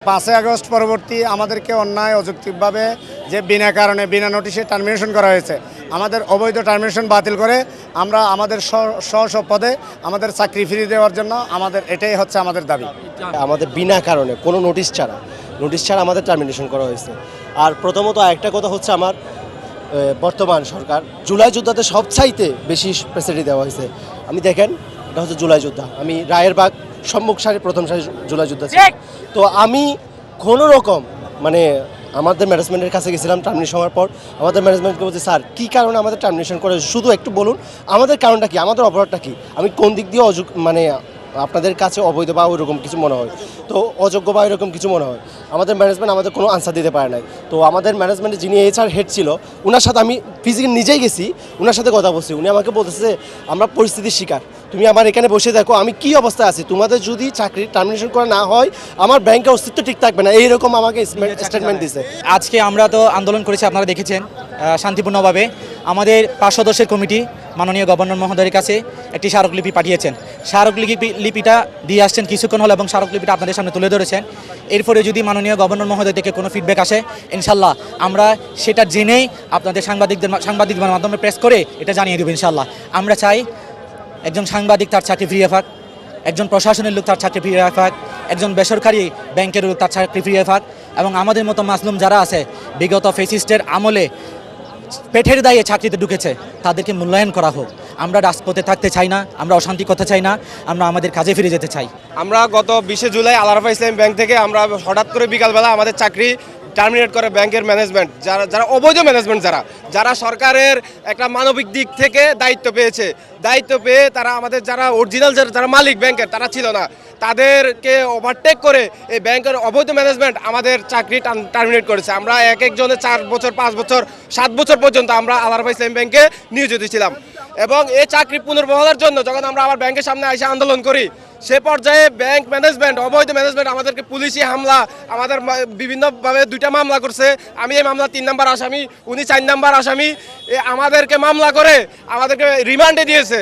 5ই August পরবর্তী আমাদেরকে অন্যায় অযৌক্তিকভাবে যে বিনা কারণে বিনা নোটিশে টার্মিনেশন করা হয়েছে, আমাদের অবৈধ টার্মিনেশন বাতিল করে আমরা আমাদের স্ব পদে আমাদের চাকরি ফিরিয়ে দেওয়ার জন্য এটাই হচ্ছে আমাদের দাবি। আমাদের বিনা কারণে কোনো নোটিশ ছাড়া আমাদের টার্মিনেশন করা হয়েছে। আর প্রথমত একটা কথা হচ্ছে, আমার বর্তমান সরকার জুলাই যোদ্ধাতে সবচাইতে বেশি ফ্যাসিলিটি দেওয়া হয়েছে। আমি দেখেন, এটা হচ্ছে জুলাই যোদ্ধা, আমি রায়েরবাগ সম্মুখ সারি প্রথম সারি জুলাই যোদ্ধা ছিলাম। তো আমি কোনো রকম আমাদের ম্যানেজমেন্টের কাছে গেছিলাম টার্মিনেশন হওয়ার পর। আমাদের ম্যানেজমেন্টকে বলছি, স্যার কী কারণে আমাদের টার্মিনেশন করে, শুধু একটু বলুন আমাদের কারণটা কি, আমাদের অপরাধটা কি, আমি কোন দিক দিয়ে আপনাদের কাছে অবৈধ বা ওইরকম কিছু মনে হয়, তো অযোগ্য বা এরকম কিছু মনে হয়। আমাদের ম্যানেজমেন্ট আমাদের কোনো আনসার দিতে পারে নাই। তো আমাদের ম্যানেজমেন্টে যিনি HR হেড ছিল, ওনার সাথে আমি ফিজিক্যালি নিজেই গেছি, ওনার সাথে কথা বলছি। উনি আমাকে বলতেছে, আমরা পরিস্থিতির শিকার, তুমি আমার এখানে বসে দেখো আমি কি অবস্থায় আছি, তোমাদের যদি চাকরি টার্মিনেশন করা না হয় আমার ব্যাংকের অস্তিত্ব ঠিক থাকবে না, এইরকম আমাকে স্টেটমেন্ট দিছে। আজকে আমরা তো আন্দোলন করেছি, আপনারা দেখেছেন শান্তিপূর্ণভাবে। আমাদের 5 সদস্যের কমিটি মাননীয় গভর্নর মহোদয়ের কাছে একটি স্মারকলিপি পাঠিয়েছেন। স্মারকলিপিটা দিয়ে আসছেন কিছুক্ষণ হলো এবং স্মারকলিপিটা আপনাদের সামনে তুলে ধরেছেন। এরপরে যদি মাননীয় গভর্নর মহোদয় থেকে কোনো ফিডব্যাক আসে, ইনশাল্লাহ আমরা সেটা জেনেই আপনাদের সাংবাদিকদের মাধ্যমে প্রেস করে এটা জানিয়ে দেবো ইনশাল্লাহ। আমরা চাই একজন সাংবাদিক তার চাকরি ফিরিয়ে পাক, একজন প্রশাসনের লোক তার চাকরি ফিরিয়ে পাক, একজন বেসরকারি ব্যাংকের লোক তার চাকরি ফিরিয়ে পাক, এবং আমাদের মতো মাজলুম যারা আছে বিগত ফ্যাসিস্টের আমলে পেটের দায়ে চাকরিতে ঢুকেছে তাদেরকে মূল্যায়ন করা হোক। আমরা রাজপথে থাকতে চাই না, আমরা অশান্তি করতে চাই না, আমরা আমাদের কাজে ফিরে যেতে চাই। আমরা গত 20 জুলাই আল আরাফাহ ইসলামী ব্যাংক থেকে আমরা হঠাৎ করে বিকালবেলা আমাদের চাকরি টার্মিনেট করে ব্যাংকের ম্যানেজমেন্ট, যারা অবৈধ ম্যানেজমেন্ট, যারা সরকারের একটা মানবিক দিক থেকে দায়িত্ব পেয়ে তারা আমাদের যারা অরিজিনাল যারা মালিক ব্যাংকের তারা ছিল না, তাদেরকে ওভারটেক করে এই ব্যাংকের অবৈধ ম্যানেজমেন্ট আমাদের চাকরি টার্মিনেট করেছে। আমরা একজনের 4 বছর 5 বছর 7 বছর পর্যন্ত আমরা আল আরাফাহ ইসলামী ব্যাংকে নিয়োজিত ছিলাম, এবং এই চাকরি পুনর্বহালের জন্য যখন আমরা আবার ব্যাংকের সামনে এসে আন্দোলন করি, সে পর্যায়ে ব্যাংক ম্যানেজমেন্ট, অবৈধ ম্যানেজমেন্ট আমাদেরকে পুলিশি হামলা, আমাদের বিভিন্নভাবে 2টা মামলা করছে। আমি এই মামলা 3 নম্বর আসামি, উনি 4 নম্বর আসামি। আমাদেরকে মামলা করে আমাদেরকে রিমান্ডে দিয়েছে,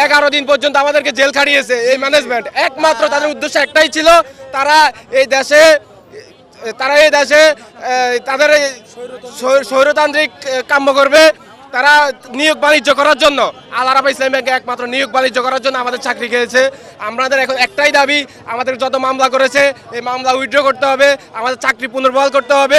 11 দিন পর্যন্ত আমাদেরকে জেল খাটিয়েছে এই ম্যানেজমেন্ট। একমাত্র তাদের উদ্দেশ্য একটাই ছিল, তারা এই দেশে তাদের স্বৈরতান্ত্রিক কাম্য করবে, তারা নিয়োগ বাণিজ্য করার জন্য, আল আরাফাহ ইসলামী ব্যাংকে একমাত্র নিয়োগ বাণিজ্য করার জন্য আমাদের চাকরি খেয়েছে। আমাদের এখন একটাই দাবি, আমাদের যত মামলা করেছে এই মামলা উইথড্র করতে হবে, আমাদের চাকরি পুনর্বহাল করতে হবে।